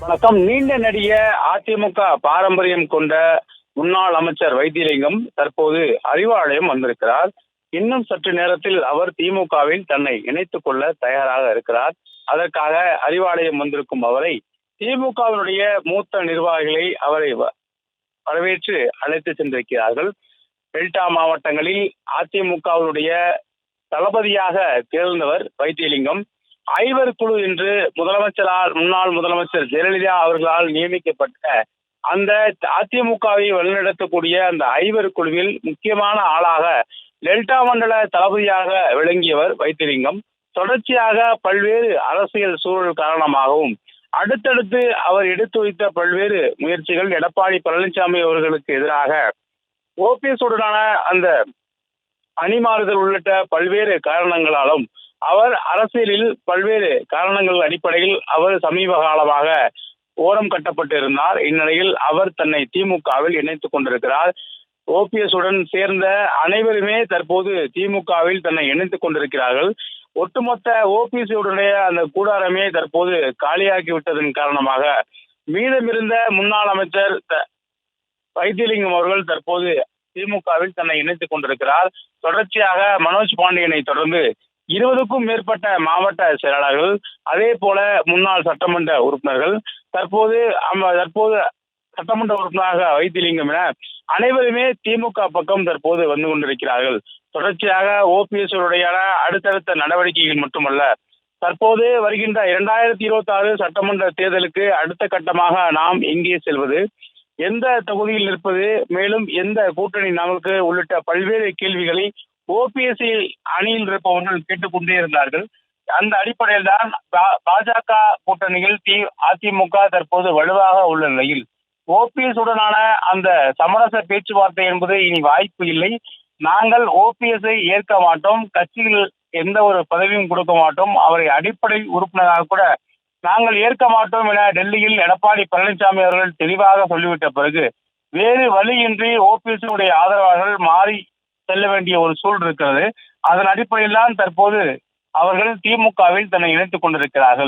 வணக்கம். நீண்ட நெடிய அதிமுக பாரம்பரியம் கொண்ட முன்னாள் அமைச்சர் வைத்திலிங்கம் தற்போது அறிவாலயம் வந்திருக்கிறார். இன்னும் சற்று நேரத்தில் அவர் திமுகவில் தன்னை இணைத்துக் கொள்ள தயாராக இருக்கிறார். அதற்காக அறிவாலயம் வந்திருக்கும் அவரை திமுகவினுடைய மூத்த நிர்வாகிகளை அவரை வரவேற்று அழைத்து சென்றிருக்கிறார்கள். டெல்டா மாவட்டங்களில் அதிமுகவினுடைய தளபதியாக தேர்ந்தவர் வைத்திலிங்கம். ஐவர் குழு என்று முன்னாள் முதலமைச்சர் ஜெயலலிதா அவர்களால் நியமிக்கப்பட்ட அந்த அதிமுகவை வழிநடத்தக்கூடிய அந்த ஐவர் குழுவில் முக்கியமான ஆளாக டெல்டா மண்டல தளபதியாக விளங்கியவர் வைத்திலிங்கம். தொடர்ச்சியாக பல்வேறு அரசியல் சூழல் காரணமாகவும் அடுத்தடுத்து அவர் எடுத்து வைத்த பல்வேறு முயற்சிகள் எடப்பாடி பழனிசாமி அவர்களுக்கு எதிராக ஓபிஎஸ் உடனான அந்த அணிமாறுதல் உள்ளிட்ட பல்வேறு காரணங்களாலும் அவர் அரசியலில் பல்வேறு காரணங்கள் அடிப்படையில் அவர் சமீப காலமாக ஓரம் கட்டப்பட்டிருந்தார். இந்நிலையில் அவர் தன்னை திமுகவில் இணைத்துக் கொண்டிருக்கிறார். ஓபிஎஸ் உடன் சேர்ந்த அனைவருமே தற்போது திமுகவில் தன்னை இணைத்துக் கொண்டிருக்கிறார்கள். ஒட்டுமொத்த ஓபிஎஸ் உடைய அந்த கூடாரமே தற்போது காலியாகி விட்டதன் காரணமாக மீதமிருந்த முன்னாள் அமைச்சர் வைத்திலிங்கம் அவர்கள் தற்போது திமுகவில் தன்னை இணைத்துக் கொண்டிருக்கிறார். தொடர்ச்சியாக மனோஜ் பாண்டியனை தொடர்ந்து 20க்கும் மேற்பட்ட மாவட்ட செயலாளர்கள், அதே போல முன்னாள் சட்டமன்ற உறுப்பினர்கள், தற்போது சட்டமன்ற உறுப்பினராக வைத்திலிங்கம் என அனைவருமே திமுக பக்கம் தற்போது வந்து கொண்டிருக்கிறார்கள். தொடர்ச்சியாக ஓபிஎஸ் உடைய அடுத்தடுத்த நடவடிக்கைகள் மட்டுமல்ல, தற்போது வருகின்ற 2026 சட்டமன்ற தேர்தலுக்கு அடுத்த கட்டமாக நாம் எங்கே செல்வது, எந்த தொகுதியில் நிற்பது, மேலும் எந்த கூட்டணி நமக்கு உள்ளிட்ட பல்வேறு கேள்விகளை ஓபிஎஸ் அணியில் இருப்பவர்கள் கேட்டுக்கொண்டே இருந்தார்கள். அந்த அடிப்படையில் தான் பாஜக கூட்டணியில் அதிமுக தற்போது வலுவாக உள்ள நிலையில் ஓபிஎஸ் உடனான அந்த சமரச பேச்சுவார்த்தை என்பது இனி வாய்ப்பு இல்லை. நாங்கள் ஓபிஎஸ்ஐ ஏற்க மாட்டோம், கட்சியில் எந்த ஒரு பதவியும் கொடுக்க மாட்டோம், அவரை அடிப்படை உறுப்பினராக கூட நாங்கள் ஏற்க மாட்டோம் என டெல்லியில் எடப்பாடி பழனிசாமி அவர்கள் தெளிவாக சொல்லிவிட்ட பிறகு வேறு வழியின்றி ஓபிஎஸ் உடைய ஆதரவாளர்கள் மாறி செல்ல வேண்டிய ஒரு சூழல் இருக்கிறது. அதன் அடிப்படையில் தான் தற்போது அவர்கள் திமுகவில் தன்னை இணைத்துக் கொண்டிருக்கிறார்கள்.